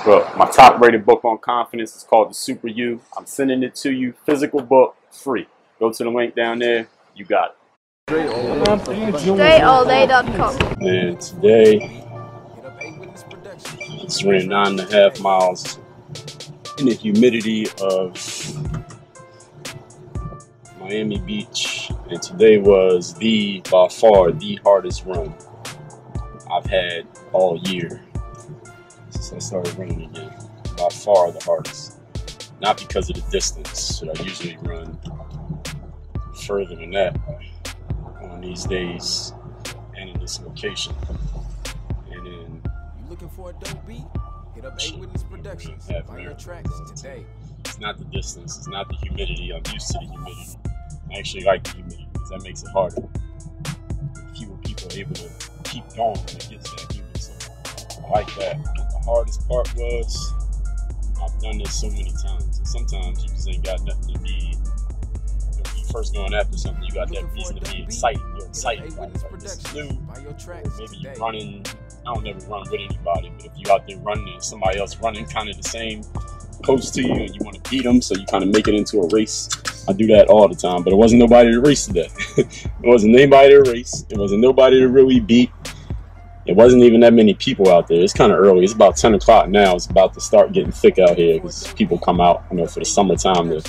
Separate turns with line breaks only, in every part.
Well, my top rated book on confidence is called The Super You. I'm sending it to you, physical book, free. Go to the link down there. You got it.
DreAllDay.com.
And today, it's ran 9.5 miles in the humidity of Miami Beach. And today was by far the hardest run I've had all year since I started running again. By far the hardest. Not because of the distance, I usually run further than that on these days and in this location. And then
you looking for a dope beat? Hit up Witness Productions. Buy your tracks today.
It's not the distance, it's not the humidity. I'm used to the humidity. I actually like the humidity because that makes it harder. Fewer people are able to keep going when it gets that humid. So I like that. The hardest part was I've done this so many times, and sometimes you just ain't got nothing to be. When you first going after something, you got that reason to be excited. You're excited, like this is new. Maybe you're running. I don't never run with anybody, but if you're out there running and somebody else running kind of the same close to you, and you want to beat them, so you kind of make it into a race. I do that all the time, but it wasn't nobody to race today. It wasn't anybody to race. It wasn't nobody to really beat. It wasn't even that many people out there. It's kind of early. It's about 10 o'clock now. It's about to start getting thick out here because people come out, for the summertime to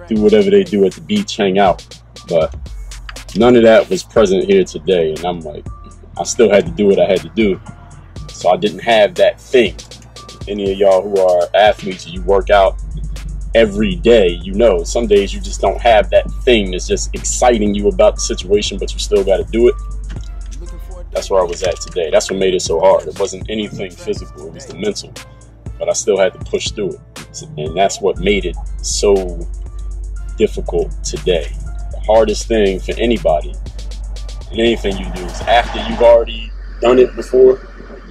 do whatever they do at the beach, hang out. But none of that was present here today, and I'm like, I still had to do what I had to do. So I didn't have that thing. Any of y'all who are athletes, you work out every day, some days you just don't have that thing that's just exciting you about the situation, but you still got to do it. That's where I was at today. That's what made it so hard. It wasn't anything physical, it was the mental, but I still had to push through it. And that's what made it so difficult today. The hardest thing for anybody in anything you do is after you've already done it before,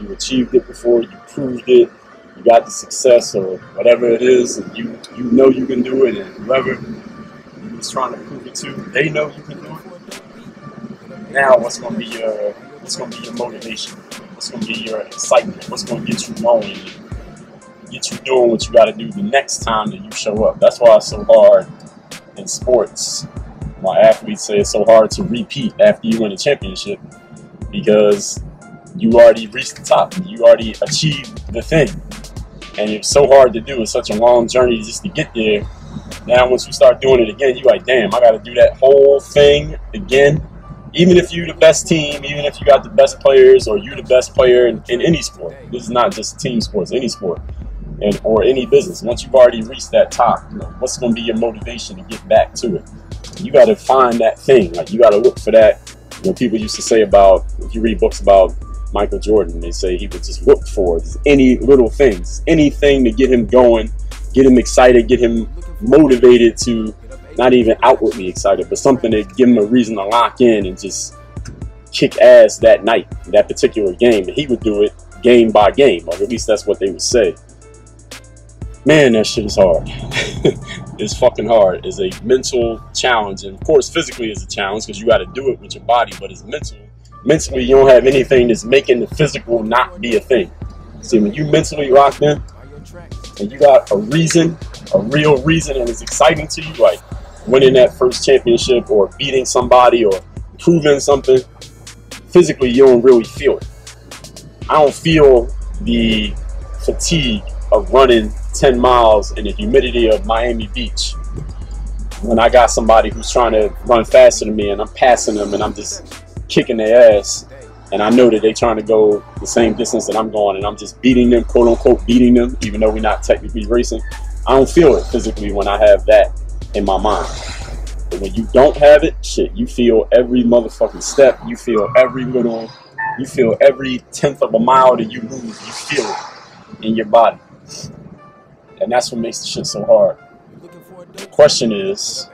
you achieved it before, you proved it, you got the success or whatever it is, and you know you can do it, and whoever you was trying to prove it to, they know you can do it. Now what's going to be your motivation? What's going to be your excitement? What's going to get you going and get you doing what you got to do the next time that you show up? That's why it's so hard in sports. My athletes say it's so hard to repeat after you win a championship because you already reached the top. You already achieved the thing. And it's so hard to do. It's such a long journey just to get there. Now once you start doing it again, you're like, damn, I got to do that whole thing again. Even if you're the best team, even if you got the best players, or you're the best player in any sport. This is not just team sports, any sport or any business. Once you've already reached that top, what's going to be your motivation to get back to it? You got to find that thing. Like, you got to look for that. People used to say about, if you read books about Michael Jordan, they say he would just look for any little things, anything to get him going, get him excited, get him motivated to, not even outwardly excited, but something to give him a reason to lock in and just kick ass that night, that particular game. And he would do it game by game, or at least that's what they would say. Man, that shit is hard. It's fucking hard. It's a mental challenge, and of course physically it's a challenge because you got to do it with your body, but it's mental. Mentally, you don't have anything that's making the physical not be a thing. See, when you mentally locked in and you got a reason, a real reason, and it's exciting to you, like winning that first championship or beating somebody or proving something, physically you don't really feel it. I don't feel the fatigue of running 10 miles in the humidity of Miami Beach when I got somebody who's trying to run faster than me and I'm passing them and I'm just kicking their ass, and I know that they're trying to go the same distance that I'm going, and I'm just beating them, quote unquote beating them, even though we're not technically racing. I don't feel it physically when I have that in my mind. But when you don't have it, shit, you feel every motherfucking step, you feel every 10th of a mile that you move, you feel it in your body. And that's what makes the shit so hard. The question is,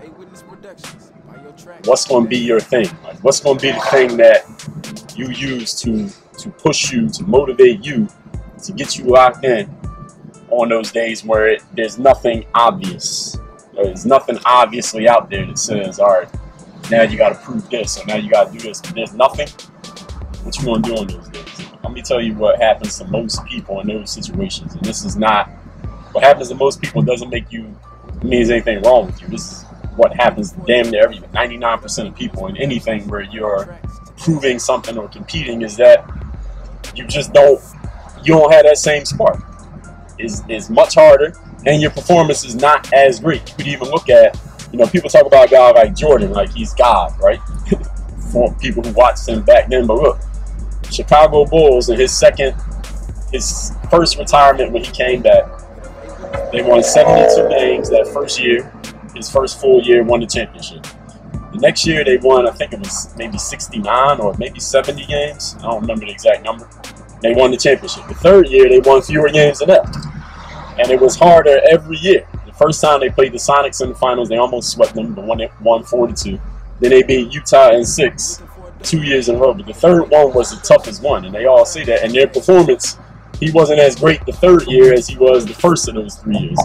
what's going to be your thing? Like, what's going to be the thing that you use to push you, to motivate you, to get you locked in on those days where there's nothing obvious. There's nothing obviously out there that says, all right, now you got to prove this, or now you got to do this. But there's nothing. What you going to do on those days? I'm let me tell you what happens to most people in those situations. And this is not, what happens to most people doesn't make you, means anything wrong with you. This is what happens to damn near 99% of people in anything where you're proving something or competing, is that you just don't have that same spark. Is much harder, and your performance is not as great. You could even look at, people talk about a guy like Jordan, like he's God, right? For people who watched him back then. But look, Chicago Bulls in his first retirement when he came back, they won 72 games that first year. His first full year, won the championship. The next year they won, I think it was maybe 69 or maybe 70 games. I don't remember the exact number. They won the championship. The third year they won fewer games than that. And it was harder every year. The first time they played the Sonics in the finals, they almost swept them, but won 4-2. Then they beat Utah in 6, 2 years in a row. But the third one was the toughest one, and they all say that. And their performance, he wasn't as great the third year as he was the first of those 3 years.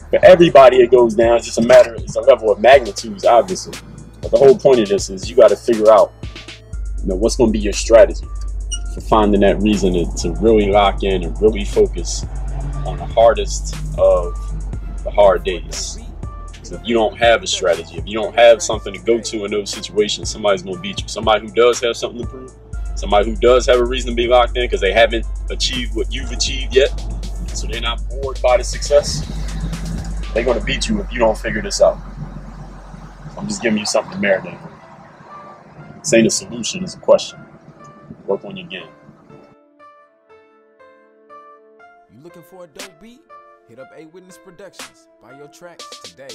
For everybody, it goes down. It's just it's a level of magnitudes, obviously. But the whole point of this is you got to figure out, what's going to be your strategy for finding that reason to really lock in and really focus on the hardest of the hard days. So if you don't have a strategy, if you don't have something to go to in those situations, somebody's going to beat you. Somebody who does have something to prove, somebody who does have a reason to be locked in because they haven't achieved what you've achieved yet, so they're not bored by the success, they're going to beat you if you don't figure this out. I'm just giving you something to marinate on. Saying the solution is a question. Work on your game.
You looking for a dope beat? Hit up A Witness Productions. Buy your tracks today.